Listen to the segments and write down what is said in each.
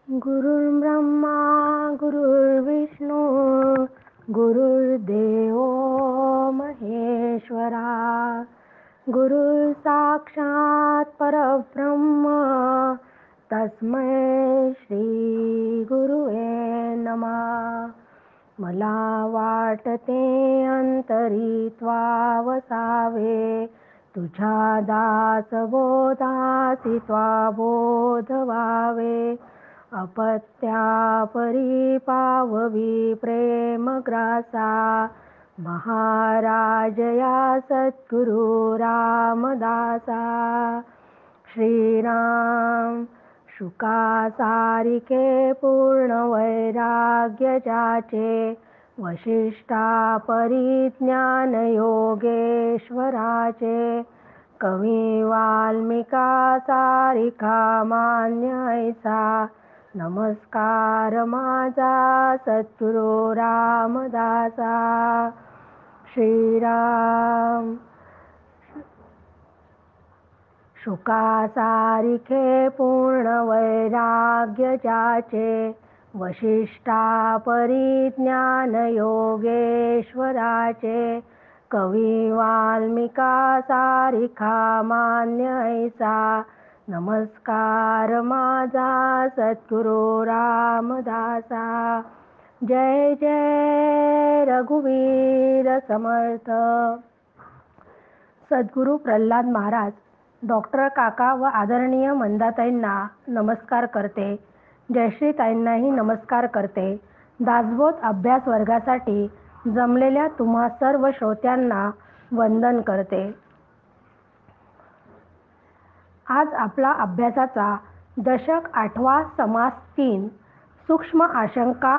गुरुर्ब्रह्मा गुरुर्विष्णू गुरुर्देव महेश्वरा गुरु साक्षात परब्रह्म तस्मै श्री गुरुवे नमः. मला वाटते अंतरी त्वावसावे, तुझ्या दास बोधासी त्वा बोध व्हावे. अपत्यापरी पाववी प्रेम ग्रासा, महाराज या सद्गुरु रामदासा. श्रीराम शुका सारिके पूर्ण वैराग्य ज्याचे, वशिष्ठा परिज्ञान योगेश्वराचे. कवी वाल्मिका सारिखा मान्य ऐसा, नमस्कार माझा सद्गुरु रामदासा. श्रीराम शुका सारिखे पूर्ण वैराग्य ज्याचे, वशिष्ठा परिज्ञान योगेश्वराचे. कवी वाल्मिका सारिखा मान्य ऐसा, नमस्कार माझा सद्गुरु रामदासा. जय जय रघुवीर समर्थ. सद्गुरु प्रल्हाद महाराज डॉक्टर काका व आदरणीय मंदाताईंना नमस्कार करते. जयश्रीताईंनाही नमस्कार करते. दासबोध अभ्यास वर्गासाठी जमलेल्या तुम्हा सर्व श्रोत्यांना वंदन करते. आज आपला अभ्यासाचा दशक 8वा समास 3 सूक्ष्म आशंका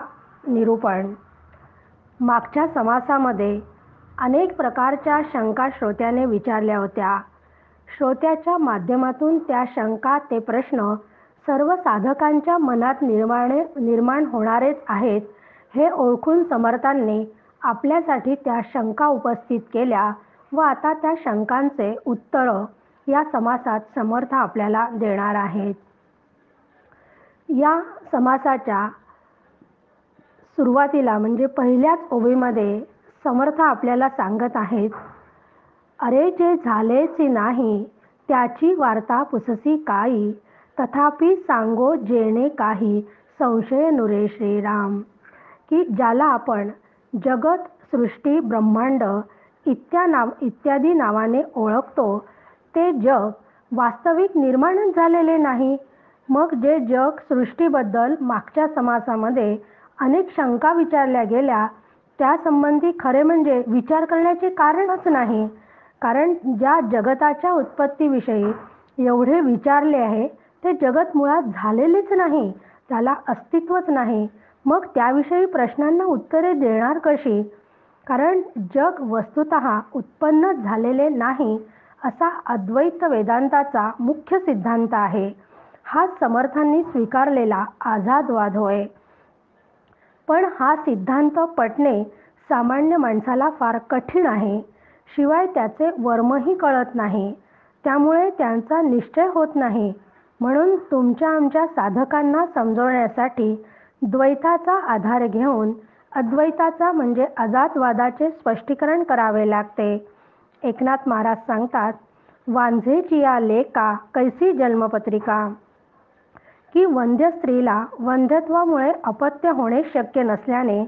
निरूपण. मागच्या समासामध्ये अनेक प्रकारच्या शंका श्रोत्याने विचारल्या होत्या. श्रोत्याच्या माध्यमातून त्या शंका ते प्रश्न सर्व साधकांच्या मनात निर्माण होणारेच आहेत हे ओळखून समर्थांनी आपल्यासाठी त्या शंका उपस्थित केल्या व आता त्या शंकांचे उत्तर या समासात समर्थ आपल्याला देणार आहेत. या समासाच्या सुरुवातीला म्हणजे पहिल्याच ओवीमध्ये समर्थ आपल्याला सांगत आहेत, अरे जे झालेची नाही त्याची वार्ता पुससी काही, तथापि सांगो जेणे काही संशय नुरे श्रीराम. की ज्याला आपण जगत, सृष्टी, ब्रह्मांड इत्यादी नावाने ओळखतो ते जग वास्तविक निर्माणच झालेले नाही. मग जे जग सृष्टीबद्दल मागच्या समासामध्ये अनेक शंका विचारल्या गेल्या त्यासंबंधी खरे म्हणजे विचार करण्याचे कारणच नाही. कारण ज्या जगताच्या उत्पत्तीविषयी एवढे विचारले आहे ते जगत मुळात झालेलेच नाही, त्याला अस्तित्वच नाही. मग त्याविषयी प्रश्नांना उत्तरे देणार कशी? कारण जग वस्तुतः उत्पन्नच झालेले नाही असा अद्वैत वेदांताचा मुख्य सिद्धांत आहे. हा समर्थांनी स्वीकारलेला आझादवाद होय. पण हा सिद्धांत पटणे सामान्य माणसाला फार कठीण आहे. शिवाय त्याचे वर्मही कळत नाही. त्यामुळे त्यांचा निश्चय होत नाही. म्हणून तुमच्या आमच्या साधकांना समजवण्यासाठी द्वैताचा आधार घेऊन अद्वैताचा म्हणजे अजातवादाचे स्पष्टीकरण करावे लागते. एकनाथ महाराज सांगतात, वांझेची या लेका कैसी जन्मपत्रिका. की वंध्य स्त्रीला वंध्यत्वामुळे अपत्य होणे शक्य नसल्याने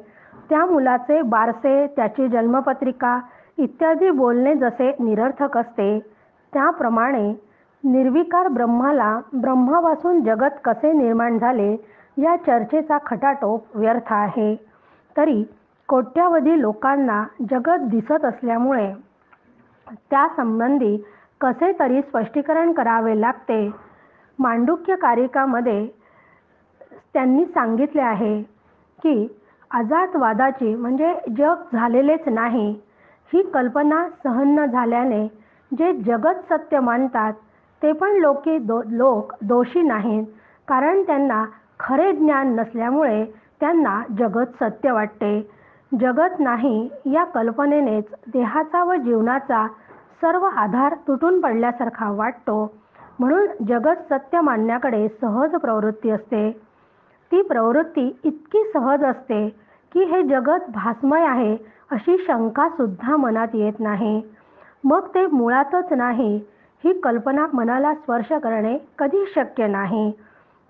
त्या मुलाचे बारसे, त्याची जन्मपत्रिका इत्यादी बोलणे जसे निरर्थक असते, त्याप्रमाणे निर्विकार ब्रह्माला ब्रह्मापासून जगत कसे निर्माण झाले या चर्चेचा खटाटोप व्यर्थ आहे. तरी कोट्यावधी लोकांना जगत दिसत असल्यामुळे त्यासंबंधी कसे तरी स्पष्टीकरण करावे लागते. मांडुक्य कारिकामध्ये त्यांनी सांगितले आहे की अजातवादाची म्हणजे जग झालेलेच नाही ही कल्पना सहन न झाल्याने जे जगत सत्य मानतात ते पण लोक दोषी नाहीत. कारण त्यांना खरे ज्ञान नसल्यामुळे त्यांना जगत सत्य वाटते. जगत नाही या कल्पनेनेच देहाचा व जीवनाचा सर्व आधार तुटून पडल्यासारखा वाटतो. म्हणून जगत सत्य मानण्याकडे सहज प्रवृत्ती असते. ती प्रवृत्ती इतकी सहज असते की हे जगत भासमय आहे अशी शंका सुद्धा मनात येत नाही. मग ते मुळातच नाही ही कल्पना मनाला स्पर्श करणे कधी शक्य नाही.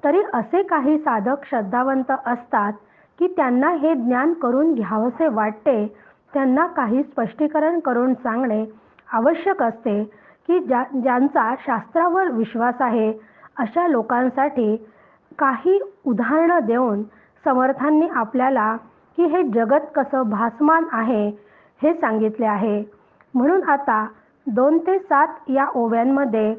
तरी असे काही साधक श्रद्धावंत असतात की त्यांना हे ज्ञान करून घ्यावसे वाटते. त्यांना काही स्पष्टीकरण करून सांगणे आवश्यक असते की ज्यांचा शास्त्रावर विश्वास आहे अशा लोकांसाठी काही उदाहरणं देऊन समर्थांनी आपल्याला की हे जगत कसं भासमान आहे हे सांगितले आहे. म्हणून आता 2 ते 7 या ओव्यांमध्ये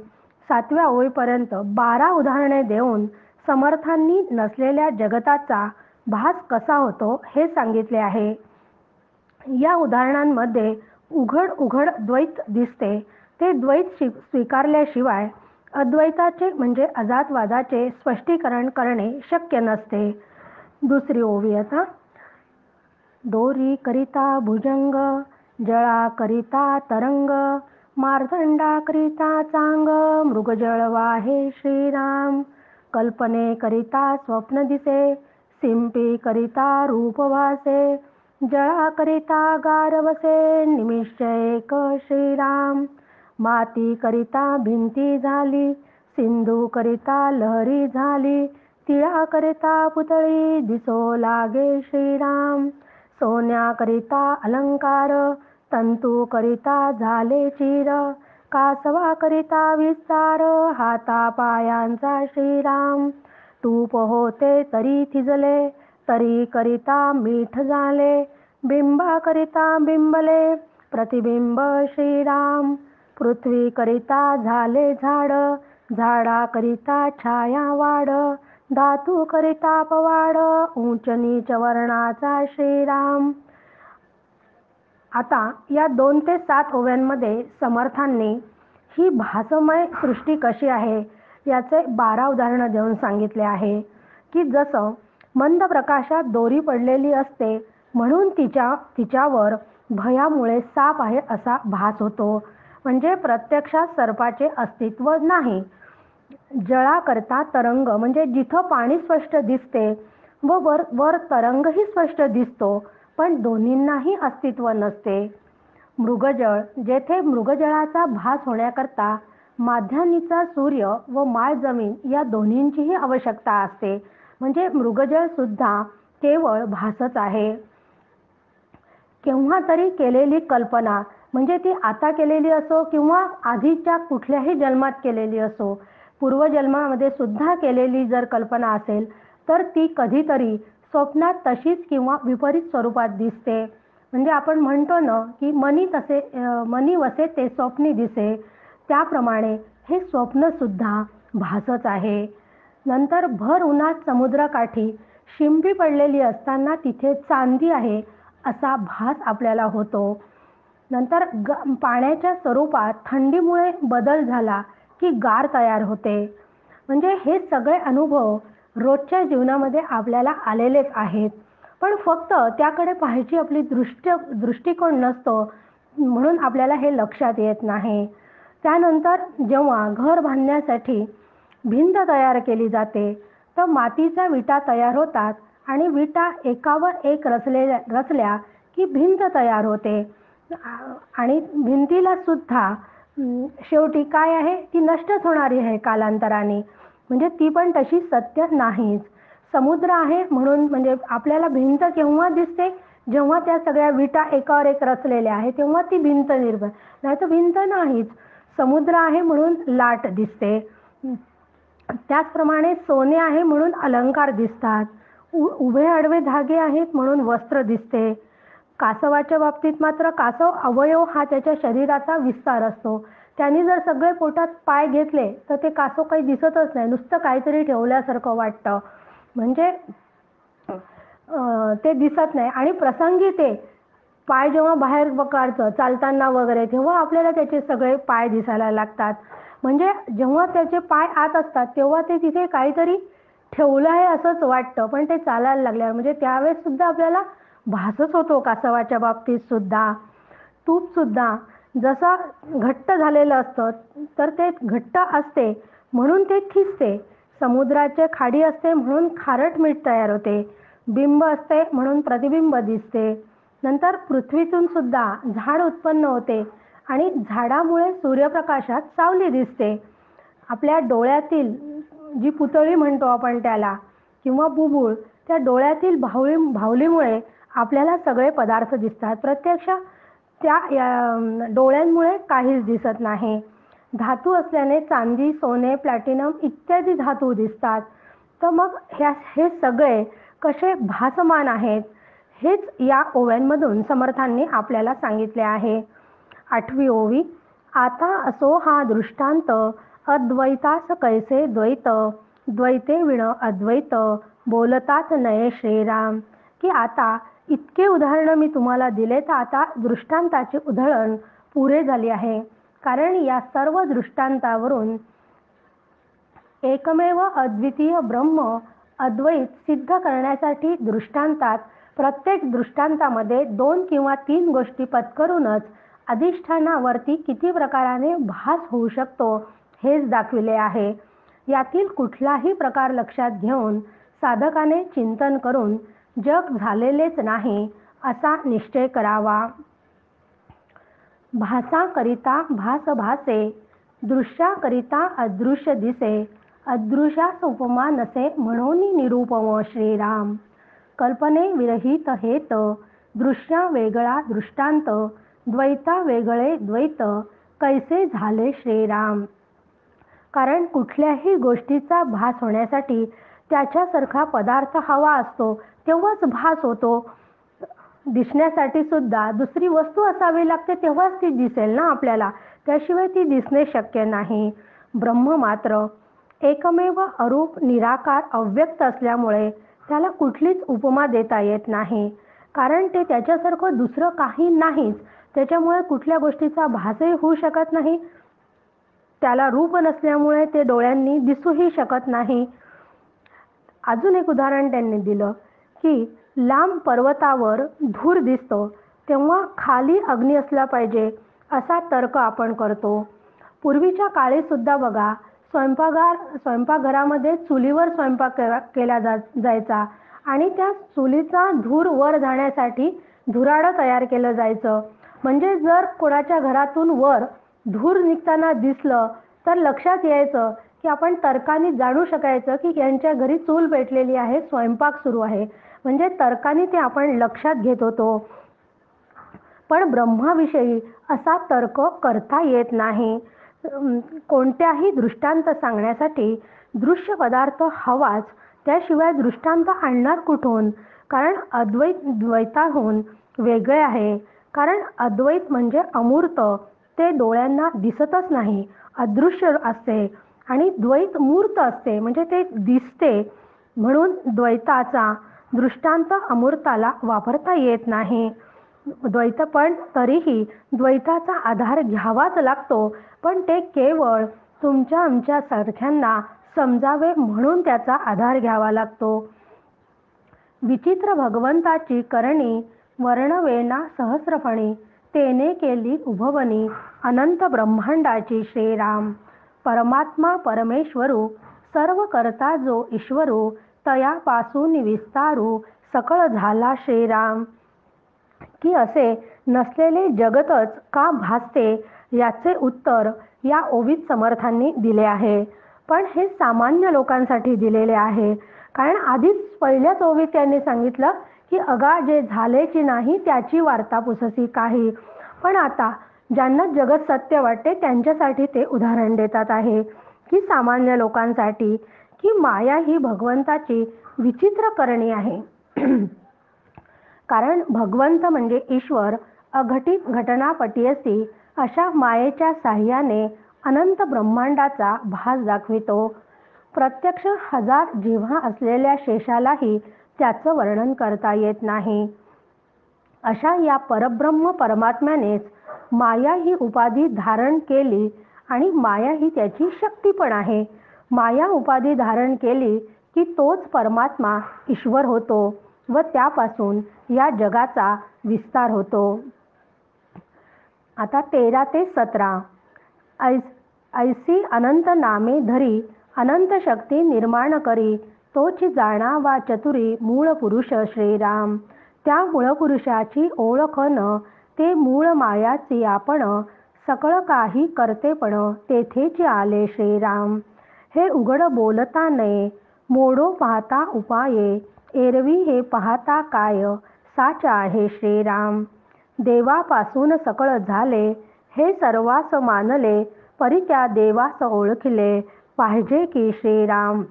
7व्या ओवीपर्यंत 12 उदाहरणे देऊन समर्थांनी नसलेल्या जगताचा भास कसा होतो हे सांगितले आहे. या उदाहरणांमध्ये उघड उघड द्वैत दिसते. ते द्वैत स्वीकारल्याशिवाय अद्वैताचे म्हणजे अजातवादाचे स्पष्टीकरण करणे शक्य नसते. दुसरी ओवी आता. दोरी करिता भुजंग, जळा करिता तरंग, मार्तंडा करिता चांग, मृगजळ वाहे श्रीराम. कल्पने करिता स्वप्न दिसे, सिंपी करिता रूप भासे, जळा करिता गार वसे, निमिष एक श्रीराम. माती करिता भिंती झाली, सिंधू करिता लहरी झाली, तिळा करिता पुतळी दिसो लागे श्रीराम. सोन्या करिता अलंकार, तंतू करिता झाले चीर, कासवा करिता विस्तार, हाता पायांचा श्रीराम. तूप होते तरी थिजले, तरी करिता मीठ झाले, बिंबा करिता बिंबले, प्रतिबिंब श्रीराम. पृथ्वी करिता झाले झाड, झाडा करिता छाया वाढ, धातू करिता पवाड, उंच नीच वर्णाचा श्रीराम. आता या 2 ते 7 ओव्यांमध्ये समर्थांनी ही भासमय सृष्टी कशी आहे याचे 12 उदाहरणं देऊन सांगितले आहे की जसं मंद प्रकाशात दोरी पडलेली असते म्हणून तिच्यावर भयामुळे साप आहे असा भास होतो. म्हणजे प्रत्यक्षात सर्पाचे अस्तित्व नाही. जळा करता तरंग म्हणजे जिथं पाणी स्पष्ट दिसते व वर तरंगही स्पष्ट दिसतो पण दोन्हींनाही अस्तित्व नसते. मृगजळ जेथे मृगजळाचा भास होण्याकरता माध्यान्हीचा सूर्य व माय जमीन या दोन्हींचीही आवश्यकता असते. म्हणजे मृगजळ सुद्धा केवळ भासच आहे. केव्हा तरी केलेली कल्पना म्हणजे ती आता केलेली असो किंवा आधीच्या कुठल्याही जन्मात केलेली असो, पूर्वजन्मामध्ये सुद्धा केलेली जर कल्पना असेल तर ती कधीतरी स्वप्नात तशीच किंवा विपरीत स्वरूपात दिसते. म्हणजे आपण म्हणतो ना की मनी वसे ते स्वप्नी दिसे, त्याप्रमाणे हे स्वप्न सुद्धा भासच आहे. नंतर भर उन्हात समुद्रकाठी शिंपी पडलेली असताना तिथे चांदी आहे असा भास आपल्याला होतो. नंतर पाण्याच्या स्वरूपात थंडीमुळे बदल झाला की गार तयार होते. म्हणजे हे सगळे अनुभव रोजच्या जीवनामध्ये आपल्याला आलेलेच आहेत. पण फक्त त्याकडे पाहायची आपली दृष्टिकोन नसतो म्हणून आपल्याला हे लक्षात येत नाही. त्यानंतर जेव्हा घर बांधण्यासाठी भिंत तयार केली जाते तर मातीच्या विटा तयार होतात आणि विटा एकावर एक रचल्या की भिंत तयार होते. आणि भिंतीला सुद्धा शेवटी काय आहे ती नष्टच होणारी आहे कालांतराने. म्हणजे ती पण तशी सत्य नाहीच. समुद्र आहे म्हणून म्हणजे आपल्याला भिंत केव्हा दिसते जेव्हा त्या सगळ्या विटा एकावर एक रचलेल्या आहेत तेव्हा ती भिंत निर्माण, नाही तर भिंत नाहीच. समुद्र आहे म्हणून लाट दिसते. त्याचप्रमाणे सोने आहे म्हणून अलंकार दिसतात. उभे आडवे धागे आहेत म्हणून वस्त्र दिसते. कासवाच्या बाबतीत मात्र कासव अवयव हा त्याच्या शरीराचा विस्तार असतो. त्यांनी जर सगळे पोटात पाय घेतले तर ते कासव काही दिसतच नाही, नुसतं काहीतरी ठेवल्यासारखं वाटतं. म्हणजे ते दिसत नाही. आणि प्रसंगी ते पाय जेव्हा बाहेर काढतं चालताना वगैरे तेव्हा आपल्याला त्याचे सगळे पाय दिसायला लागतात. म्हणजे जेव्हा त्याचे पाय आत असतात तेव्हा ते तिथे काहीतरी ठेवलं आहे असंच वाटतं, पण ते चालायला लागल्यावर म्हणजे त्यावेळेस सुद्धा आपल्याला भासच होतो. कासवाच्या बाबतीत सुद्धा तूप सुद्धा जसं घट्ट झालेलं असतं तर ते घट्ट असते म्हणून ते थिजते. समुद्राचे खाडी असते म्हणून खारट मीठ तयार होते. बिंब असते म्हणून प्रतिबिंब दिसते. नंतर पृथ्वीतून सुद्धा झाड उत्पन्न होते आणि झाडामुळे सूर्यप्रकाशात सावली दिसते. आपल्या डोळ्यातील जी पुतळी म्हणतो आपण त्याला किंवा बुबुळ, त्या डोळ्यातील भावलीमुळे आपल्याला सगळे पदार्थ दिसतात. प्रत्यक्ष त्या डोळ्यांमुळे काहीच दिसत नाही. धातू असल्याने चांदी, सोने, प्लॅटिनम इत्यादी धातू दिसतात. तर मग हे सगळे कसे भासमान आहेत हेच या ओव्यांमधून समर्थांनी आपल्याला सांगितले आहे. 8वी ओवी. आता असो हा दृष्टांत, अद्वैतास कैसे द्वैत, द्वैते विण अद्वैत, बोलतात नये श्रीराम. की आता इतके उदाहरणं मी तुम्हाला दिले, तर आता दृष्टांताची उधळण पुरे झाली आहे. कारण या सर्व दृष्टांतावरून एकमेव अद्वितीय ब्रह्म अद्वैत सिद्ध करण्यासाठी दृष्टांतात प्रत्येक दृष्टांतामध्ये 2 किंवा 3 गोष्टी पत्करूनच अधिष्ठानावरती किती प्रकाराने भास होऊ शकतो हेच दाखविले आहे. यातील कुठलाही प्रकार लक्षात घेऊन साधकाने चिंतन करून जग झालेलेच नाही असा निश्चय करावा. भासाकरिता भास भासे, दृश्याकरिता अदृश्य दिसे, अदृश्यास उपमा नसे म्हणून निरूपम श्रीराम. कल्पने विरहित हेत, दृश्या वेगळा दृष्टांत, द्वैता वेगळे द्वैत, कैसे झाले श्रीराम. कारण कुठल्याही गोष्टीचा भास होण्यासाठी त्याच्यासारखा पदार्थ हवा असतो, तेव्हाच भास होतो. दिसण्यासाठी सुद्धा दुसरी वस्तू असावी लागते, तेव्हाच ती दिसेल ना आपल्याला, त्याशिवाय ती दिसणे शक्य नाही. ब्रह्म मात्र एकमेव अरूप, निराकार, अव्यक्त असल्यामुळे त्याला कुठलीच उपमा देता येत नाही. कारण ते त्याच्यासारखं दुसरं काही नाहीच. त्याच्यामुळे कुठल्या गोष्टीचा भासही होऊ शकत नाही. त्याला रूप नसल्यामुळे ते डोळ्यांनी दिसूही शकत नाही. अजून एक उदाहरण त्यांनी दिलं की लांब पर्वतावर धूर दिसतो तेव्हा खाली अग्नी असला पाहिजे असा तर्क आपण करतो. पूर्वीच्या काळी सुद्धा बघा, स्वयंपाकघरामध्ये चुलीवर स्वयंपाक केला जायचा आणि त्या चुलीचा धूर वर जाण्यासाठी धुराडं तयार केलं जायचं. म्हणजे जर कोणाच्या घरातून वर धूर निघताना दिसलं तर लक्षात यायचं की आपण तर्काने जाणू शकायचं की यांच्या घरी चूल पेटलेली आहे, स्वयंपाक सुरू आहे. म्हणजे तर्काने ते आपण लक्षात घेत होतो. पण ब्रह्माविषयी असा तर्क करता येत नाही. कोणत्याही दृष्टांत सांगण्यासाठी दृश्य पदार्थ हवाच, त्याशिवाय दृष्टांत आणणार कुठून. कारण अद्वैत द्वैताहून वेगळे आहे. कारण अद्वैत म्हणजे अमूर्त, ते डोळ्यांना दिसतच नाही, अदृश्य असते. आणि द्वैत मूर्त असते, म्हणजे ते दिसते. म्हणून द्वैताचा दृष्टांत अमूर्ताला वापरता येत नाही. द्वैत पण तरीही द्वैताचा आधार घ्यावाच लागतो, पण ते केवळ तुमच्या आमच्या सारख्यांना समजावे म्हणून त्याचा आधार घ्यावा लागतो. विचित्र भगवंताची करणी वर्णवेना सहस्रफणी, तेने केली उभवनी अनंत ब्रह्मांडाची श्रीराम. परमात्मा परमेश्वरू, सर्व करता जो ईश्वरू, तयापासून विस्तारू सकळ झाला श्रीराम. की असे नसलेले जगतच का भासते याचे उत्तर या ओवीत समर्थांनी दिले आहे. पण हे सामान्य लोकांसाठी दिलेले आहे. कारण आधीच पहिल्याच ओवीत त्यांनी सांगितलं की अगा जे झालेची नाही त्याची वार्ता पुससी काही. पण आता ज्यांना जगत सत्य वाटते त्यांच्यासाठी ते उदाहरण देतात आहे की सामान्य लोकांसाठी की माया ही भगवंताची विचित्र करणी आहे. कारण भगवंत म्हणजे ईश्वर अघटित घटना पटियसी अशा मायेच्या साह्याने अनंत ब्रह्मांडाचा भास दाखवितो. प्रत्यक्ष 1000 जिव्हा असलेल्या शेषालाही त्याचं वर्णन करता येत नाही. अशा या परब्रह्म परमात्म्यानेच माया ही उपाधी धारण केली आणि माया ही त्याची शक्ती पण आहे. माया उपाधी धारण केली की तोच परमात्मा ईश्वर होतो व त्यापासून या जगाचा विस्तार होतो. आता 13 ते 17. ऐसी अनंत नामे धरी अनंत शक्ती निर्माण करी, तोची जाणावा चतुरी मूळ पुरुष श्रीराम. त्या मूळ पुरुषाची ओळख न, ते मूळ मायाची आपण, सकळ काही करतेपण तेथेच आले श्रीराम. हे उघड बोलता नये, मोडो पाहता उपाये, एरवी हे पाहता काय, साच आहे श्रीराम. देवापासून सकळ झाले, हे सर्वास मानले, परी त्या देवास ओळखिले पाहिजे की श्रीराम.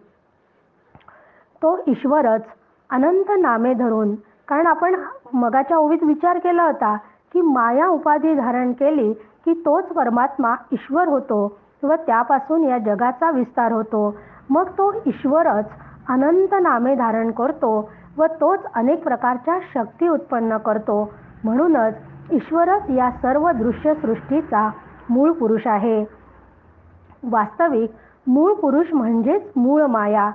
तो ईश्वरच अनंत नामे धरून, कारण आपण मगाच्या ओवीत विचार केला होता की माया उपाधी धारण केली की तोच परमात्मा ईश्वर होतो व त्यापासून या जगाचा विस्तार होतो. मग तो ईश्वरच अनंत नामे धारण करतो व तोच अनेक प्रकारच्या शक्ती उत्पन्न करतो. म्हणूनच ईश्वरच या सर्व दृश्य सृष्टीचा मूळ पुरुष आहे. वास्तविक मूळ पुरुष म्हणजेच मूळ माया,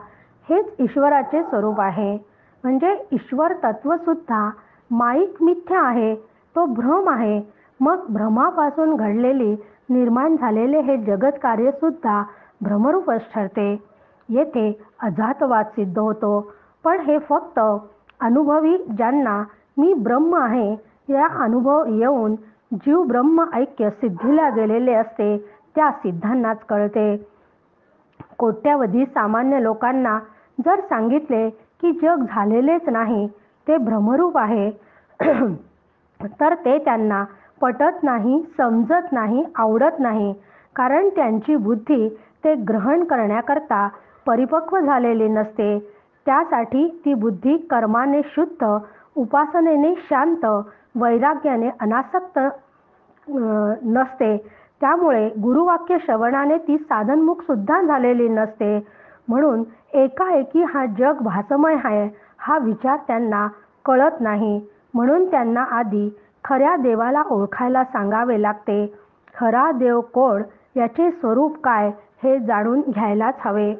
हेच ईश्वराचे स्वरूप आहे. म्हणजे ईश्वर तत्वसुद्धा माईक मिथ्या आहे, तो भ्रम आहे. मग भ्रमापासून घडलेली निर्माण झालेले हे जगत कार्यसुद्धा भ्रमरूपच ठरते. येथे अजातवाद सिद्ध होतो. पण हे फक्त अनुभवी ज्यांना मी ब्रह्म आहे या अनुभव येऊन जीव ब्रह्म ऐक्य सिद्धीला गेलेले असते त्या सिद्धांनाच कळते. कोट्यावधी सामान्य लोकांना जर सांगितले की जग झालेलेच नाही, ते भ्रमरूप आहे, तर ते त्यांना पटत नाही, समजत नाही, आवडत नाही. कारण त्यांची बुद्धी ते ग्रहण करण्याकरता परिपक्व झालेली नसते. त्यासाठी ती बुद्धी कर्माने शुद्ध, उपासनेने शांत, वैराग्याने अनासक्त नसते. त्यामुळे गुरुवाक्य श्रवणाने ती साधनमुख सुद्धा झालेली नसते. म्हणून एकाएकी हा जग भासमय आहे हा विचार त्यांना कळत नाही. म्हणून त्यांना आधी खऱ्या देवाला ओळखायला सांगावे लागते. खरा देव कोण, याचे स्वरूप काय हे जाणून घ्यायलाच हवे.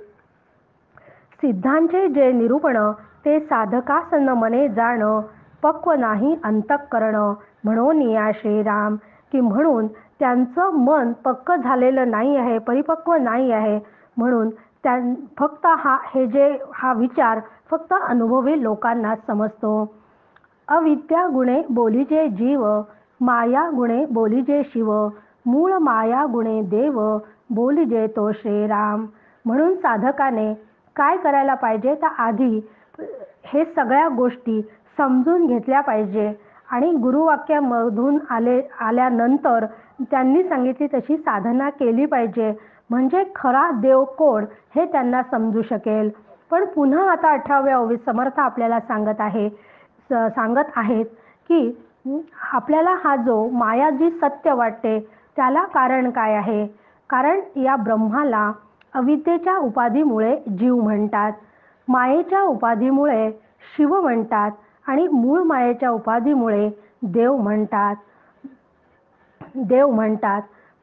सिद्धांचे जे निरूपण ते साधकास न मने जाण, पक्व नाही अंतःकरण म्हणून या श्रीराम. की म्हणून त्यांचं मन पक्क झालेलं नाही आहे, परिपक्व नाही आहे. म्हणून फक्त हा विचार फक्त अनुभवी लोकांना समजतो. अविद्या गुणे बोलिजे जीव, माया गुणे बोलिजे शिव, मूळ माया गुणे देव, बोलिजे तो श्रीराम. म्हणून साधकाने काय करायला पाहिजे तर आधी हे सगळ्या गोष्टी समजून घेतल्या पाहिजे आणि गुरुवाक्यामधून आल्यानंतर त्यांनी सांगितली तशी साधना केली पाहिजे. म्हणजे खरा देव कोण हे त्यांना समजू शकेल. पण पुन्हा आता 18व्या ओवीत समर्थ आपल्याला सांगत आहेत की आपल्याला हा जो माया जी सत्य वाटते त्याला कारण काय आहे. कारण या ब्रह्माला अविद्येच्या उपाधीमुळे जीव म्हणतात, मायेच्या उपाधीमुळे शिव म्हणतात आणि मूळ मायेच्या उपाधीमुळे देव म्हणतात.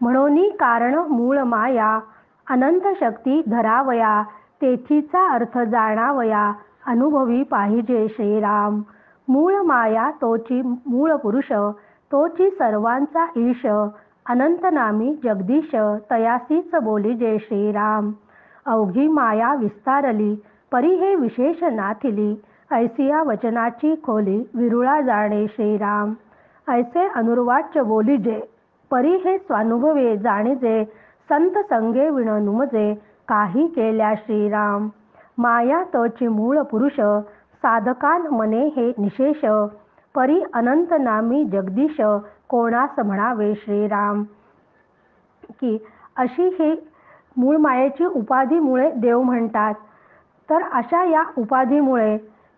म्हणून कारण मूळ माया, अनंत शक्ती धरावया, तेथीचा अर्थ जाणावया, अनुभवी पाहिजे श्रीराम. मूळ माया तोची मूळ पुरुष, तोची सर्वांचा ईश, अनंत नामी जगदीश, तयासीच बोलिजे श्रीराम. अवघी माया विस्तारली, परी हे विशेष नाथिली, ऐसिया वचनाची खोली, विरुळा जाणे श्रीराम. ऐसे अनुर्वाच्य बोलिजे, परी हे स्वानुभवे जाणीजे, संत संगे विण नुमजे, काही केल्या श्रीराम. माया तोची मूळ पुरुष, साधकान मने हे निशेष, परी अनंत नामी जगदीश, कोणास म्हणावे श्रीराम. की अशी हे मूळ मायेची उपाधीमुळे देव म्हणतात. तर अशा या उपाधीमुळे,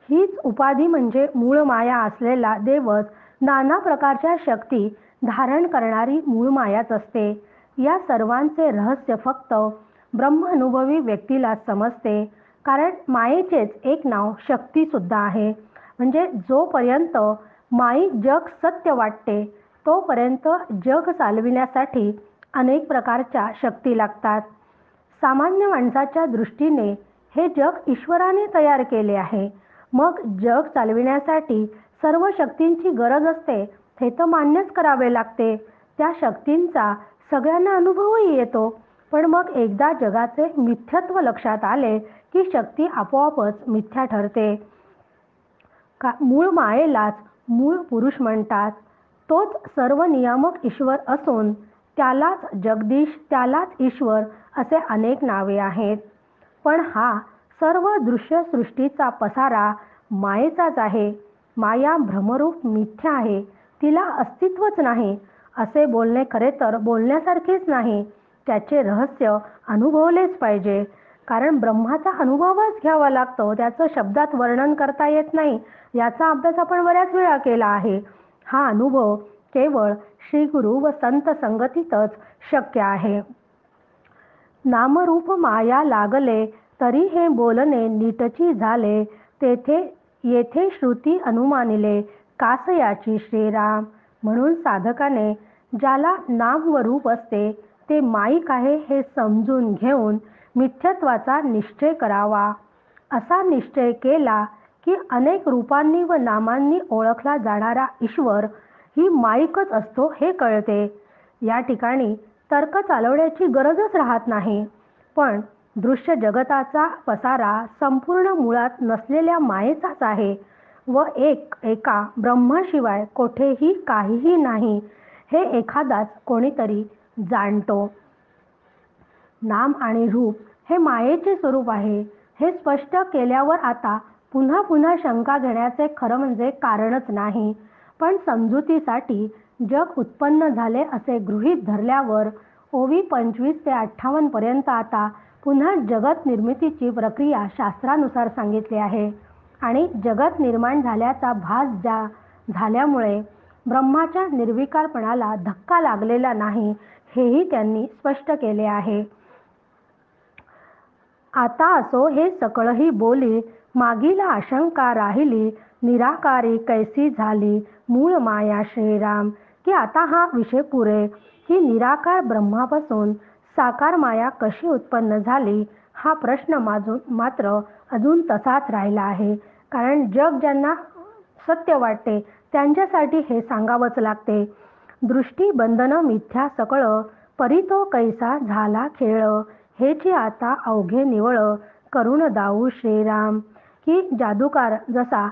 हीच उपाधी म्हणजे मूळ माया असलेला देवच नाना प्रकारच्या शक्ती धारण करणारी मूळ मायाच असते. या सर्वांचे रहस्य फक्त ब्रह्मानुभवी व्यक्तीला समजते. कारण मायेचेच एक नाव शक्ती सुद्धा आहे. म्हणजे जोपर्यंत माईक जग सत्य वाटते तोपर्यंत जग चालविण्यासाठी अनेक प्रकारच्या शक्ती लागतात. सामान्य माणसाच्या दृष्टीने हे जग ईश्वराने तयार केले आहे. मग जग चालविण्यासाठी सर्व शक्तींची गरज असते हे तर मान्यच करावे लागते. त्या शक्तींचा सगळ्यांना अनुभवही येतो. पण मग एकदा जगाचे मिथ्यत्व लक्षात आले की शक्ती आपोआपच मिथ्या ठरते. मूळ मायेलाच मूळ पुरुष म्हणतात. तोच सर्व नियामक ईश्वर असून त्यालाच जगदीश, त्यालाच ईश्वर असे अनेक नावे आहेत. पण हा सर्व दृश्य सृष्टीचा पसारा मायेचाच आहे. माया भ्रमरूप मिथ्या आहे, तिला अस्तित्वच नाही असे बोलणे खरे तर बोलण्यासारखेच नाही. त्याचे रहस्य अनुभवलेच पाहिजे. कारण ब्रह्माचा अनुभवच घ्यावा लागतो, त्याचं शब्दात वर्णन करता येत नाही. याचा अभ्यास आपण बऱ्याच वेळा केला आहे. हा अनुभव केवळ श्री गुरु व संत संगतीतच शक्य आहे. नामरूप माया लागले तरी हे बोलणे नीटची झाले. तेथे येथे श्रुती अनुमानिले कासयाची श्रीराम. म्हणून साधकाने ज्याला नाम व रूप असते ते माईक आहे हे समजून घेऊन मिथ्यत्वाचा निश्चय करावा. असा निश्चय केला की अनेक रूपांनी व नामांनी ओळखला जाणारा ईश्वर ही माईकच असतो हे कळते. या ठिकाणी तर्क चालवण्याची गरजच राहत नाही. पण दृश्य जगताचा पसारा संपूर्ण मुळात नसलेल्या मायेचाच आहे व एका ब्रह्माशिवाय कोठेही काहीही नाही हे एखादाच कोणीतरी जाणतो. नाम आणि रूप हे मायेचे स्वरूप आहे हे स्पष्ट केल्यावर आता पुन्हा पुन्हा शंका घेण्याचे खरं म्हणजे कारणच नाही. पण समजुतीसाठी जग उत्पन्न झाले असे गृहीत धरल्यावर ओवी 25 ते 58 पर्यंत आता पुन्हा जगत निर्मितीची प्रक्रिया शास्त्रानुसार सांगितली आहे. आणि जगत निर्माण झाल्याचा भास झाल्यामुळे ब्रह्माच्या निर्विकारपणाला धक्का लागलेला नाही हेही त्यांनी स्पष्ट केले आहे. आता असो हे सकळही बोली, मागील आशंका राहिली, निराकारी कैसी झाली मूळ माया श्रीराम. की आता हा विषय पुरे की निराकार ब्रह्मापासून साकार माया कशी उत्पन्न झाली हा प्रश्न मात्र अजून तसाच राहिला आहे. कारण जग ज्यांना सत्य वाटते त्यांच्यासाठी हे सांगावंच लागते. दृष्टी बंधन मिथ्या सकळ, परी तो कैसा झाला खेळ. हेची आता अवघे निवळ, करुण दाऊ श्रीराम. की जादूकार जसा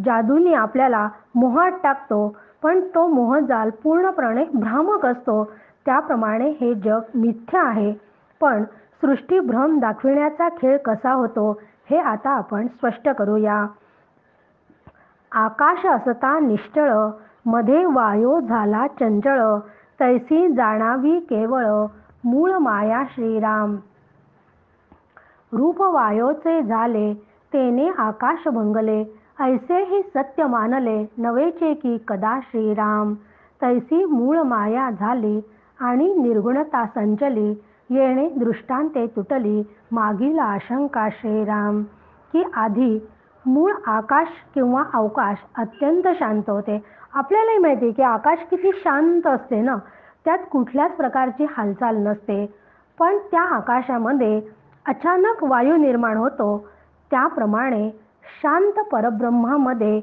जादूने आपल्याला मोहात टाकतो पण तो मोहजाल पूर्णपणे भ्रामक असतो, त्याप्रमाणे हे जग मिथ्या आहे. पण सृष्टी भ्रम दाखविण्याचा खेळ कसा होतो हे आता आपण स्पष्ट करूया. आकाश असता निश्चळ, मध्ये वायो झाला चंचळ, तैसी जाणावी केवळ मूळ माया श्रीराम. रूप वायोचे झाले तेने आकाश भंगले, ऐसे ही सत्य मानले नवेचे की कदा श्रीराम. तैसी मूळ माया झाली आणि निर्गुणता संचली, येणे दृष्टांते तुटली मागील आशंका श्रीराम. की आधी मूळ आकाश किंवा अवकाश अत्यंत शांत होते. आपल्यालाही माहिती की आकाश किती शांत असते ना, त्यात कुठल्याच प्रकारची हालचाल नसते. पण त्या आकाशामध्ये अचानक वायू निर्माण होतो. त्याप्रमाणे शांत परब्रह्मामध्ये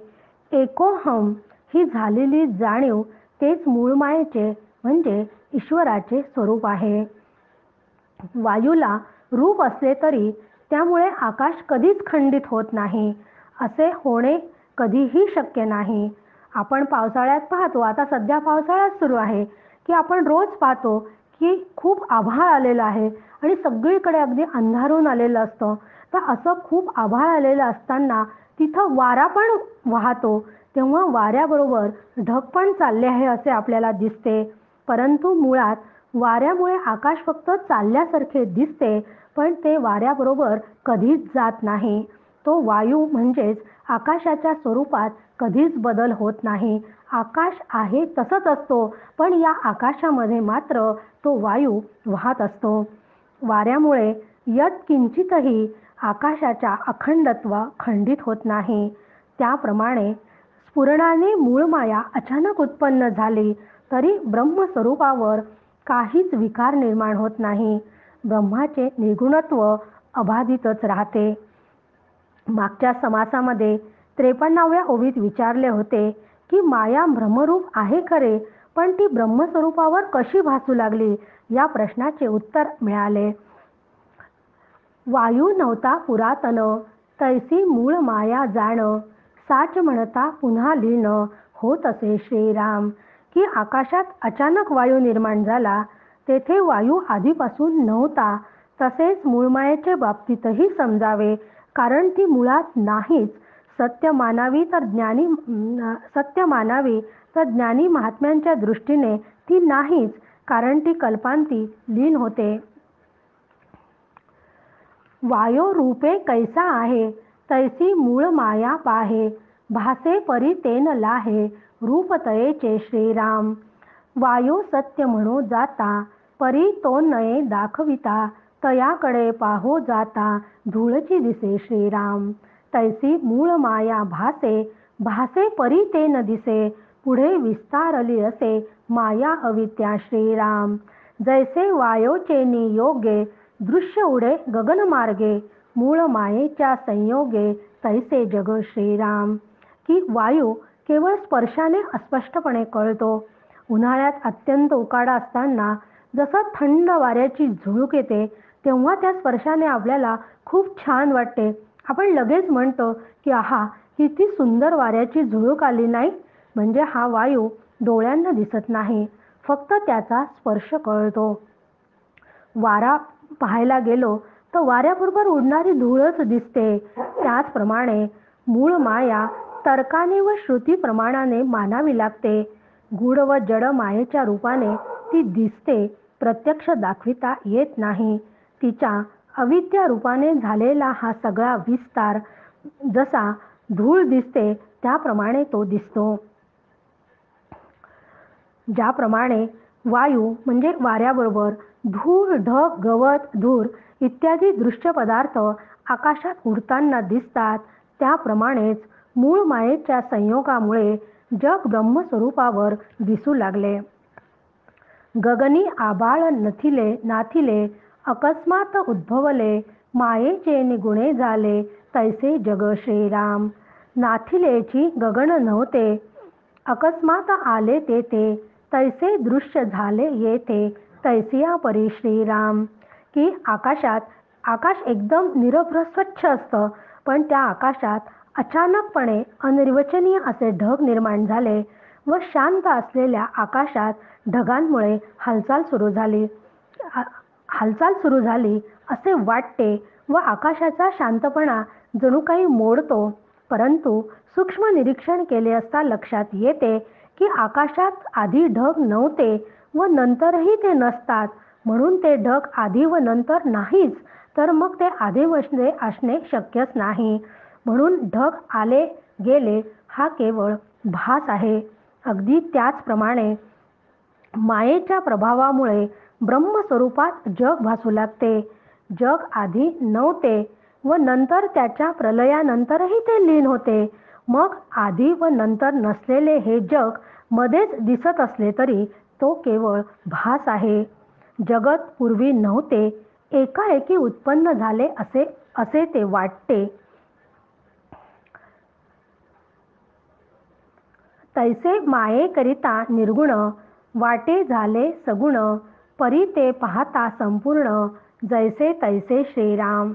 एकोहम ही झालेली जाणीव तेच मूळ मायेचे म्हणजे ईश्वराचे स्वरूप आहे. वायूला रूप असले तरी त्यामुळे आकाश कधीच खंडित होत नाही. असे होणे कधीही शक्य नाही. आपण पावसाळ्यात पाहतो, आता सध्या पावसाळ्यात सुरू आहे, की आपण रोज पाहतो की खूप आभाळ आलेलं आहे आणि सगळीकडे अगदी अंधारून आलेलं असतं. तर असं खूप आभाळ आलेलं असताना तिथं वारा पण वाहतो, तेव्हा वाऱ्याबरोबर ढग पण चालले आहे असे आपल्याला दिसते. परंतु मुळात वाऱ्यामुळे आकाश फक्त चालल्यासारखे दिसते, पण ते वाऱ्याबरोबर कधीच जात नाही. तो वायू म्हणजेच आकाशाच्या स्वरूपात कधीच बदल होत नाही. आकाश आहे तसंच असतो, पण या आकाशामध्ये मात्र तो वायू वाहत असतो. वाऱ्यामुळे यत्किंचितही आकाशाच्या अखंडत्व खंडित होत नाही. त्याप्रमाणे स्फुरणाने मूळ माया अचानक उत्पन्न झाली तरी ब्रह्मस्वरूपावर काहीच विकार निर्माण होत नाही. ब्रह्माचे निर्गुणत्व अबाधितच राहते. मागच्या समासामध्ये 53व्या ओवीत विचारले होते की माया भ्रमरूप आहे खरे, पण ती ब्रह्मस्वरूपावर कशी भासू लागली या प्रश्नाचे उत्तर मिळाले. वायू नव्हता पुरातन, तैसी मूळ माया जाण, साच म्हणता पुन्हा लीन, होत असे श्रीराम. की आकाशात अचानक वायू निर्माण झाला, तेथे वायू आधीपासून नव्हता. तसेच मूळमायेच्या बाबतीतही समजावे, कारण ती मुळात नाहीच. सत्य मानावी तर ज्ञानी महात्म्यांच्या दृष्टीने ती नाहीच, कारण ती कल्पांती लीन होते. वायो रूपे कैसा आहे, तैसी मूळ माया पाहे, भासे परी तेन लाहे, रूप तयेचे श्रीराम. वायो सत्य म्हणू जाता, परी तो नये दाखविता, तयाकडे पाहो जाता, धूळची दिसे श्रीराम. तैसी मूळ माया भासे, भासे परी तेन दिसे, पुढे विस्तारली असे माया अविद्या श्रीराम. जैसे वायोचे नियोगे, दृश्य उडे गगनमार्गे, मूळ मायेच्या संयोगे, तैसे जग श्रीराम. की वायू केवळ स्पर्शाने अस्पष्टपणे कळतो. उन्हाळ्यात अत्यंत उकाडा असताना जसं थंड वाऱ्याची झुळूक येते, तेव्हा त्या स्पर्शाने आपल्याला खूप छान वाटते. आपण लगेच म्हणतो की आहा, किती सुंदर वाऱ्याची झुळूक आली नाही. म्हणजे हा वायू डोळ्यांना दिसत नाही, फक्त त्याचा स्पर्श कळतो. वारा पाहायला गेलो तर वाऱ्याबरोबर उडणारी धूळच दिसते. त्याचप्रमाणे मूळ माया तर्काने व श्रुती प्रमाणाने मानावी लागते. गूढ व जड मायेच्या रूपाने ती दिसते, प्रत्यक्ष दाखविता येत नाही. तिच्या अविद्या रूपाने झालेला हा सगळा विस्तार जसा धूळ दिसते त्याप्रमाणे तो दिसतो. ज्याप्रमाणे वायू म्हणजे वाऱ्याबरोबर धूळ, ढग, गवत, धूर इत्यादी दृश्य पदार्थ आकाशात उडताना दिसतात, त्याप्रमाणेच मूळ मायेच्या संयोगामुळे जग ब्रह्मस्वरूपावर दिसू लागले. गगनी आबाळ नाथिले, अकस्मात उद्भवले, मायेचे निगुणे झाले, तैसे जग श्रीराम. नाथिलेची गगन नव्हते, अकस्मात आले तेथे, तैसे दृश्य झाले येथे, तैसिया परी श्रीराम. की आकाश एकदम निरभ्र स्वच्छ असतं, पण त्या आकाशात अचानकपणे अनिर्वचनीय असे ढग निर्माण झाले व शांत असलेल्या आकाशात ढगांमुळे हालचाल सुरू झाली असे वाटते व आकाशाचा शांतपणा जणू काही मोडतो. परंतु सूक्ष्म निरीक्षण केले असता लक्षात येते की आकाशात आधी ढग नव्हते व नंतरही ते नसतात. म्हणून ते ढग आधी व नंतर नाहीच, तर मग ते आधीमध्ये असणे शक्यच नाही. म्हणून ढग आले गेले हा केवळ भास आहे. अगदी त्याचप्रमाणे मायेच्या प्रभावामुळे ब्रह्मस्वरूपात जग भासू लागते. जग आधी नव्हते व नंतर त्याच्या प्रलयानंतरही ते लीन होते. मग आधी व नंतर नसलेले हे जग मध्येच दिसत असले तरी तो केवळ भास आहे. जगत पूर्वी नव्हते, एकाएकी उत्पन्न झाले असे ते वाटते. तैसे मायेकरिता निर्गुण, वाटे झाले सगुण, परी ते पाहता संपूर्ण, जैसे तैसे श्रीराम.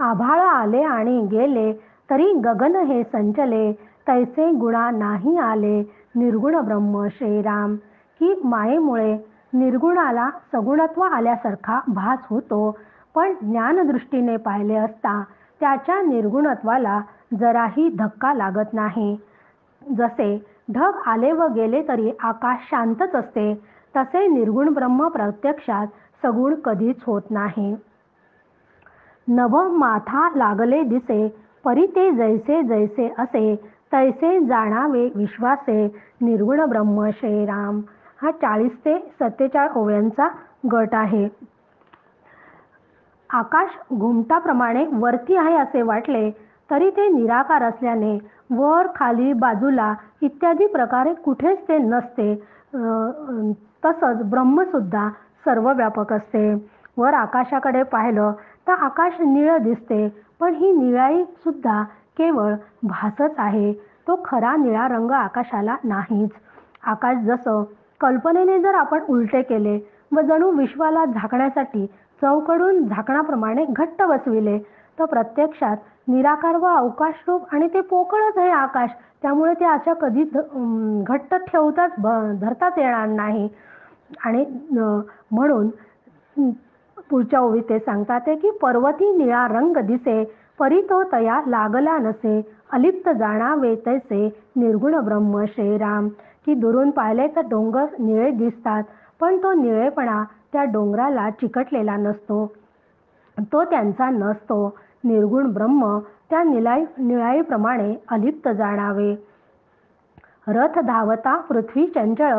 आभाळ आले आणि गेले, तरी गगन हे संचले, तैसे गुणा नाही आले, निर्गुण ब्रह्म श्रीराम. की मायेमुळे निर्गुणाला सगुणत्व आल्यासारखा भास होतो, पण ज्ञानदृष्टीने पाहिले असता त्याच्या निर्गुणत्वाला जराही धक्का लागत नाही. जसे ढग आले व गेले तरी आकाश शांतच असते, तसे निर्गुण ब्रह्म प्रत्यक्षात सगुण कधीच होत नाही. नभ माथा लागले दिसे, परी ते जैसे जैसे असे, तैसे जाणावे विश्वासे, निर्गुण ब्रह्म श्रीराम. हा 40 ते 47 ओव्यांचा गट आहे. आकाश घुमटाप्रमाणे वरती आहे असे वाटले तरी ते निराकार असल्याने वर, खाली, बाजूला इत्यादी प्रकारे कुठेच ते नसते. तसंच ब्रह्मसुद्धा सर्वव्यापक असते. वर आकाशाकडे पाहिलं तर आकाश निळं दिसते, पण ही निळाई सुद्धा केवळ भासच आहे. तो खरा निळा रंग आकाशाला नाहीच. आकाश जसं कल्पनेने जर आपण उलटे केले व जणू विश्वाला झाकण्यासाठी चौकडून झाकणाप्रमाणे घट्ट बसविले, तर प्रत्यक्षात निराकार व अवकाशरूप आणि ते पोकळच आहे आकाश. त्यामुळे ते अशा कधी घट्ट धरताच येणार नाही. आणि म्हणून पुढच्या ओळीत ते सांगतात ते की पर्वती निळा रंग दिसे, परी तो तया लागला नसे, अलिप्त जाणावे तैसे निर्गुण ब्रह्म श्रीराम. की दुरून पाहिले तर डोंगर निळे दिसतात, पण तो निळेपणा त्या डोंगराला चिकटलेला नसतो, तो त्यांचा नसतो. निर्गुण ब्रह्म त्या निळाईप्रमाणे अलिप्त जाणावे. रथ धावता पृथ्वी चंचळ,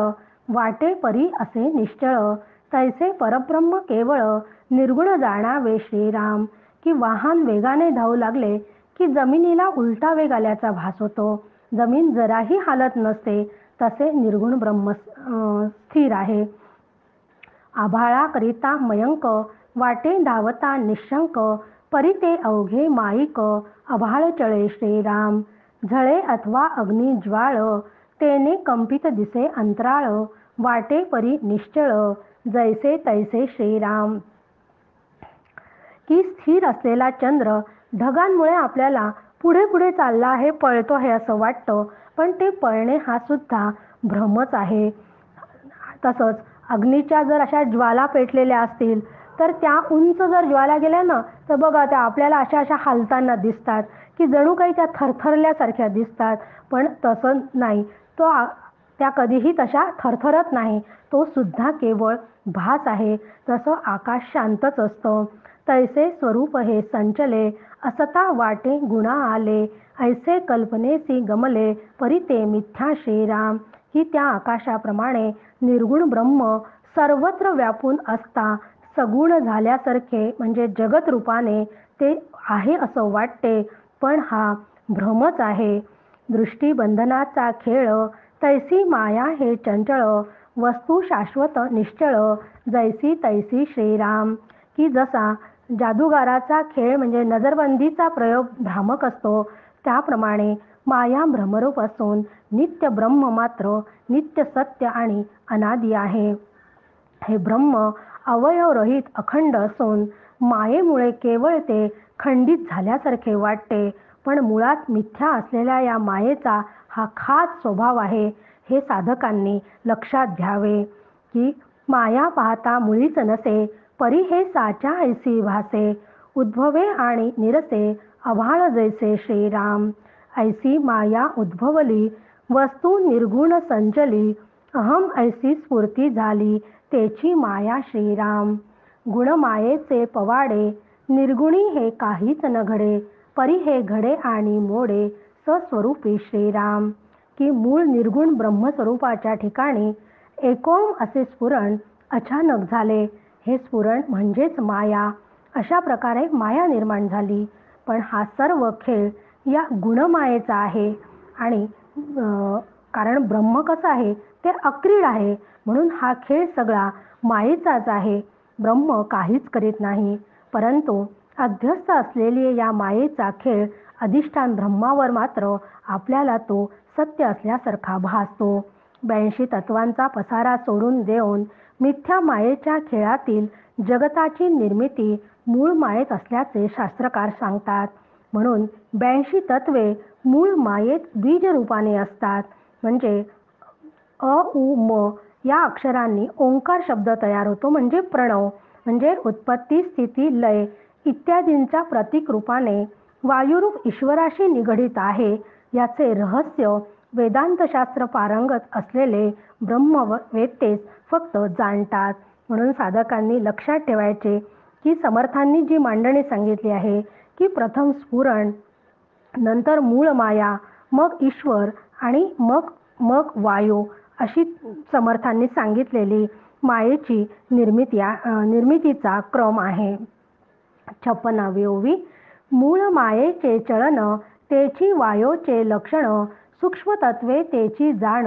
वाटे परी असे निश्चळ, तैसे परब्रह्म केवळ निर्गुण जाणावे श्रीराम. की वाहन वेगाने धावू लागले की जमिनीला उलटा वेग आल्याचा भास होतो. जमीन जराही हालत नसते, तसे निर्गुण ब्रह्म स्थिर आहे. आभाळाकरिता मयंक, वाटे धावता निशंक, परी ते अवघे माईक, आभाळ चळे श्रीराम. झळे अथवा अग्नी ज्वाळ, तेने कंपित दिसे अंतराळ, वाटे परी निश्चळ, जैसे तैसे श्रीराम. की स्थिर असलेला चंद्र ढगांमुळे आपल्याला पुढे पुढे चालला आहे, पळतो आहे असं वाटतं, पण ते पळणे हा सुद्धा भ्रमच आहे. तसंच अग्नीच्या जर अशा ज्वाला पेटलेल्या असतील तर त्या उंच जर ज्वाला गेल्या ना, तर बघा त्या आपल्याला अशा अशा हालताना दिसतात की जणू काही त्या थरथरल्यासारख्या दिसतात. पण तसं नाही, त्या कधीही तशा थरथरत नाही, तो सुद्धा केवळ भास आहे. जसं आकाश शांतच असतं, तैसे स्वरूप हे संचले, असता वाटे गुणा आले, ऐसे कल्पनेसी गमले, परी ते मिथ्या श्रीराम. की त्या आकाशाप्रमाणे निर्गुण ब्रह्म सर्वत्र व्यापून असता सगुण झाल्यासारखे म्हणजे जगत रूपाने ते आहे असं वाटते, पण हा भ्रमच आहे. दृष्टीबंधनाचा खेळ, तैसी माया हे चंचळ, वस्तू शाश्वत निश्चळ, जैसी तैसी श्रीराम. की जसा जादूगाराचा खेळ म्हणजे नजरबंदीचा प्रयोग भ्रामक असतो, त्याप्रमाणे माया भ्रमरूप असून नित्य ब्रह्म मात्र नित्य सत्य आणि अनादी आहे. हे ब्रह्म अवयवरहित अखंड असून मायेमुळे केवळ ते खंडित झाल्यासारखे वाटते, पण मुळात मिथ्या असलेल्या या मायेचा हा खास स्वभाव आहे. हे साधकांनी लक्षात घ्यावे. की माया पाहता मुळीच नसे, परी हे साच्या ऐसी भासे, उद्भवे आणि निरसे, आभाळ जैसे श्रीराम. ऐसी माया उद्भवली, वस्तू निर्गुण संचली, अहम ऐसी स्फूर्ती झाली, तेची माया श्रीराम. गुणमायेचे पवाडे, निर्गुणी हे काहीच न घडे, परी हे घडे आणि मोडे, सस्वरूपी श्रीराम. की मूळ निर्गुण ब्रह्मस्वरूपाच्या ठिकाणी एकोम असे स्फुरण अचानक झाले. हे स्फुरण म्हणजेच माया. अशा प्रकारे माया निर्माण झाली. पण हा सर्व खेळ या गुणमायेचा आहे. आणि कारण ब्रह्म कसं आहे ते अक्रीड आहे, म्हणून हा खेळ सगळा मायेचाच आहे. ब्रह्म काहीच करीत नाही, परंतु अध्यस्त असलेली या मायेचा खेळ अधिष्ठान ब्रह्मावर मात्र आपल्याला तो सत्य असल्यासारखा भासतो. 82 तत्वांचा पसारा सोडून देऊन मिथ्या मायेच्या खेळातील जगताची निर्मिती मूळ मायेत असल्याचे शास्त्रकार सांगतात. म्हणून 82 तत्वे मूळ मायेत बीज रूपाने असतात. म्हणजे अ उ म या अक्षरांनी ओंकार शब्द तयार होतो, म्हणजे प्रणव. म्हणजे उत्पत्ती स्थिती लय इत्यादींच्या प्रतीक रूपाने वायुरूप ईश्वराशी निगडित आहे. याचे रहस्य वेदांतशास्त्र पारंगत असलेले ब्रह्मवेत्तेच फक्त जाणतात. म्हणून साधकांनी लक्षात ठेवायचे की समर्थांनी जी मांडणी सांगितली आहे की प्रथम स्फुरण, नंतर मूळ माया, मग ईश्वर आणि मग वायू, अशी समर्थांनी सांगितलेली मायेची निर्मितीचा क्रम आहे. 56वी ओवी. मूळ मायेचे चलन, तेची वायोचे लक्षण, सूक्ष्म तत्वे तेची जाण,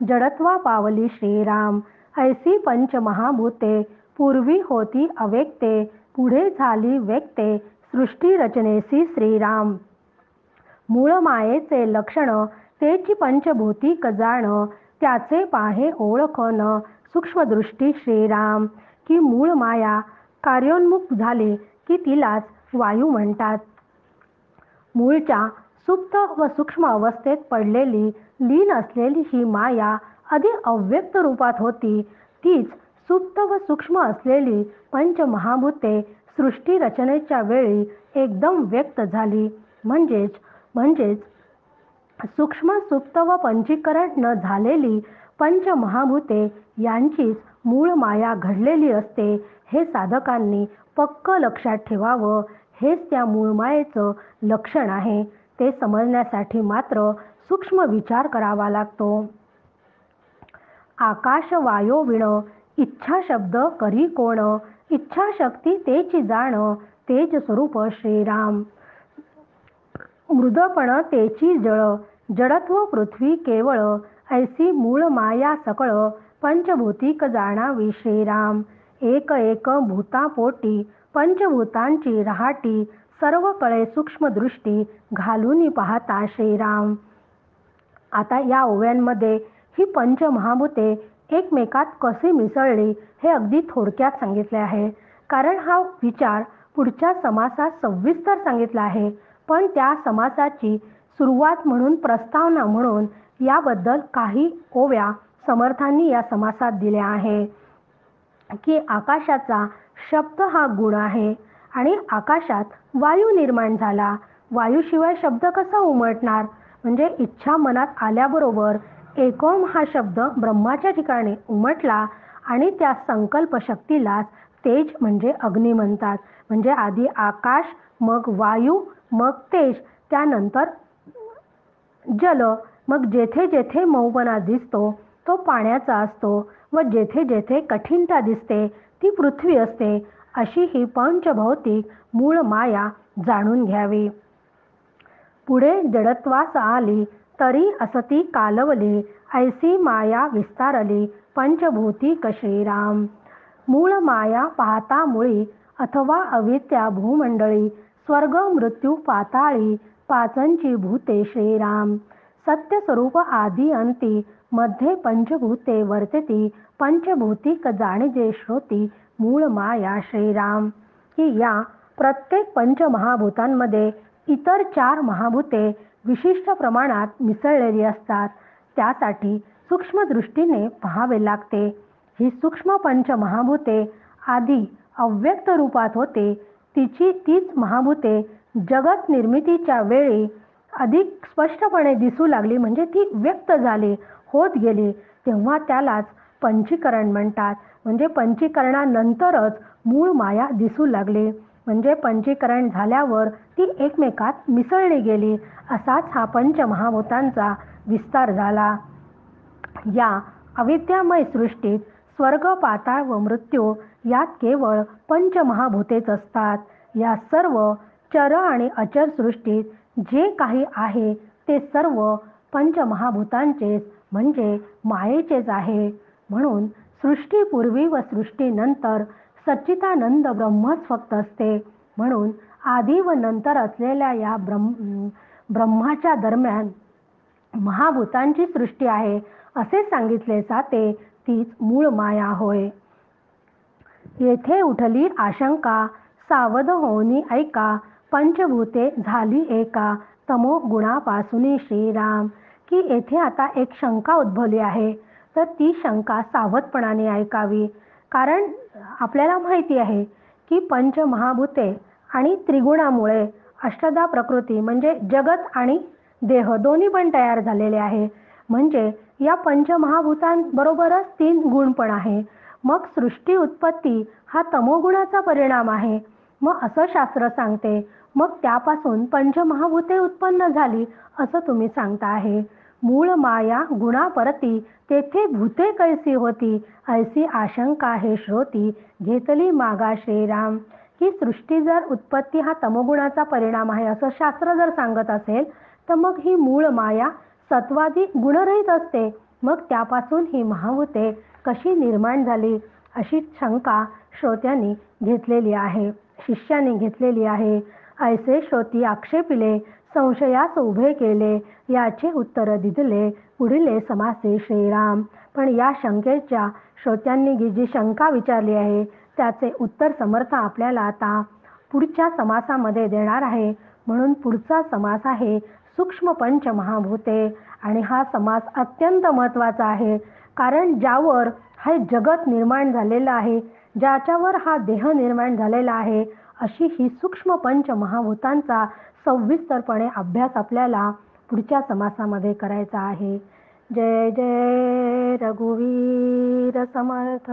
जडत्वा पावली श्रीराम. ऐसी पंचमहाभूते, पूर्वी होती अव्यक्ते, पुढे झाली व्यक्ते, सृष्टी रचनेसी श्रीराम. मूळ मायेचे लक्षण, तेची पंचभूतिक जाण, त्याचे पाहे ओळखन सूक्ष्मदृष्टी श्रीराम. की मूळ माया कार्योन्मुख झाली की तिलाच वायू म्हणतात. मूळच्या सुप्त व सूक्ष्म अवस्थेत पडलेली लीन असलेली ही माया आधी अव्यक्त रूपात होती. तीच सुप्त व सूक्ष्म असलेली पंचमहाभूते सृष्टी रचनेच्या वेळी एकदम व्यक्त झाली. म्हणजेच सूक्ष्म सुप्त व पंचीकरण न झालेली पंचमहाभूते यांचीच मूळ माया घडलेली असते. हे साधकांनी पक्क लक्षात ठेवावं. हेच त्या मूळ मायेचं लक्षण आहे. ते समजण्यासाठी मात्र सूक्ष्म विचार करावा लागतो. आकाश वायो विण इच्छा शब्द करी कोण. इच्छाशक्ती तेची जाण तेज स्वरूप श्रीराम. मृदपण तेची जळ जडत्व पृथ्वी केवळ. ऐसी मूळ माया सकळ पंचभूतिक जाणावी श्रीराम. एक एक भूतापोटी पंचभूतांची रहाटी. सर्व कळे सूक्ष्म दृष्टी घालून पाहता श्रीराम. आता या ओव्यांमध्ये ही पंचमहाभूते एकमेकात कशी मिसळली हे अगदी थोडक्यात सांगितले आहे. कारण हा विचार पुढच्या समासात सविस्तर सांगितला आहे. पण त्या समासाची सुरुवात म्हणून प्रस्तावना म्हणून याबद्दल काही ओव्या समर्थांनी या समासात दिल्या आहे. की आकाशाचा शब्द हा गुण आहे आणि आकाशात वायू निर्माण झाला. वायूशिवाय शब्द कसा उमटणार. म्हणजे इच्छा मनात आल्याबरोबर एकोम हा शब्द ब्रह्माच्या ठिकाणी उमटला आणि त्या संकल्प शक्तीलाच तेज म्हणजे अग्नी म्हणतात. म्हणजे आधी आकाश, मग वायू, मग तेज, त्यानंतर जल. मग जेथे जेथे मऊपणा दिसतो तो पाण्याचा असतो व जेथे जेथे कठीणता दिसते ती पृथ्वी असते. अशी ही पंचभौतिक मूळ माया जाणून घ्यावी. पुढे जडत्वास आली तरी असती कालवली. ऐसी माया विस्तारली पंचभूतिक श्रीराम. मूळ माया पाहता मुळी अथवा अविद्या भूमंडळी. स्वर्ग मृत्यू पाताळी पाचंची भूते श्रीराम. सत्य स्वरूप आदि अंती मध्ये पंचभूते वर्तती. पंचभूतिक जाणीजे श्रोती मूळ माया श्रीराम. की या प्रत्येक पंचमहाभूतांमध्ये इतर 4 महाभूते विशिष्ट प्रमाणात मिसळलेली असतात. त्यासाठी सूक्ष्म दृष्टीने पाहावे लागते. ही सूक्ष्म पंचमहाभूते आधी अव्यक्त रूपात होते. तीच महाभूते जगत निर्मितीच्या वेळी अधिक स्पष्टपणे दिसू लागली. म्हणजे ती व्यक्त झाली, होत गेली. तेव्हा त्यालाच पंचीकरण म्हणतात. म्हणजे पंचीकरणानंतरच मूळ माया दिसू लागली. म्हणजे पंचीकरण झाल्यावर ती एकमेकात मिसळली गेली. असाच हा पंचमहाभूतांचा विस्तार झाला. या अविद्यामय सृष्टीत स्वर्ग, पाताळ व मृत्यू यात केवळ पंचमहाभूतेच असतात. या सर्व चर आणि अचर सृष्टीत जे काही आहे ते सर्व पंचमहाभूतांचेच म्हणजे मायेचेच आहे. म्हणून सृष्टीपूर्वी व सृष्टीनंतर सच्चिदानंद ब्रह्मच फक्त असते. म्हणून आधी व नंतर असलेल्या या ब्रह्माच्या दरम्यान महाभूतांची सृष्टी आहे असे सांगितले जाते. तीच मूळ माया होय. येथे उठली आशंका सावध होऊनी ऐका. पंचभूते झाली एका तमो गुणापासून श्रीराम. की येथे आता एक शंका उद्भवली आहे. तर ती शंका सावधपणाने ऐकावी. कारण आपल्याला माहिती आहे की पंचमहाभूते आणि त्रिगुणामुळे अष्टधा प्रकृती म्हणजे जगत आणि देह दोन्ही पण तयार झालेले आहे. म्हणजे या पंचमहाभूतांबरोबरच 3 गुण पण आहे. मग सृष्टी उत्पत्ती हा तमोगुणाचा परिणाम आहे. मग असं शास्त्र सांगते. मग त्यापासून पंचमहाभूते उत्पन्न झाली असं तुम्ही सांगता आहे. मूळ माया गुणापरती तेथे भूते कैसी होती. ऐसी आशंका हे श्रोती घेतली मागा श्रीराम. की सृष्टी जर उत्पत्ती हा तमोगुणाचा परिणाम आहे असं शास्त्र जर सांगत असेल तर मग ही मूळ माया सत्वादी गुणरहित असते. मग त्यापासून ही महाभूते कशी निर्माण झाली अशी शंका श्रोत्यांनी घेतलेली आहे, शिष्याने घेतलेली आहे. ऐसे श्रोती आक्षेपिले, संशयास उभे केले, याचे उत्तर दिले पुढील समासे श्रीराम. पण या शंकेच्या श्रोत्यांनी जी शंका विचारली आहे त्याचे उत्तर समर्थ आपल्याला आता पुढच्या समासामध्ये देणार आहे. म्हणून पुढचा समास आहे सूक्ष्म पंचमहाभूते. आणि हा समास अत्यंत महत्त्वाचा आहे, कारण ज्यावर हे जगत निर्माण झालेलं आहे, ज्याच्यावर हा देह निर्माण झालेला आहे, अशी ही सूक्ष्म पंचमहाभूतांचा सविस्तरपणे अभ्यास आपल्याला पुढच्या समासामध्ये करायचा आहे. जय जय रघुवीर समर्थ.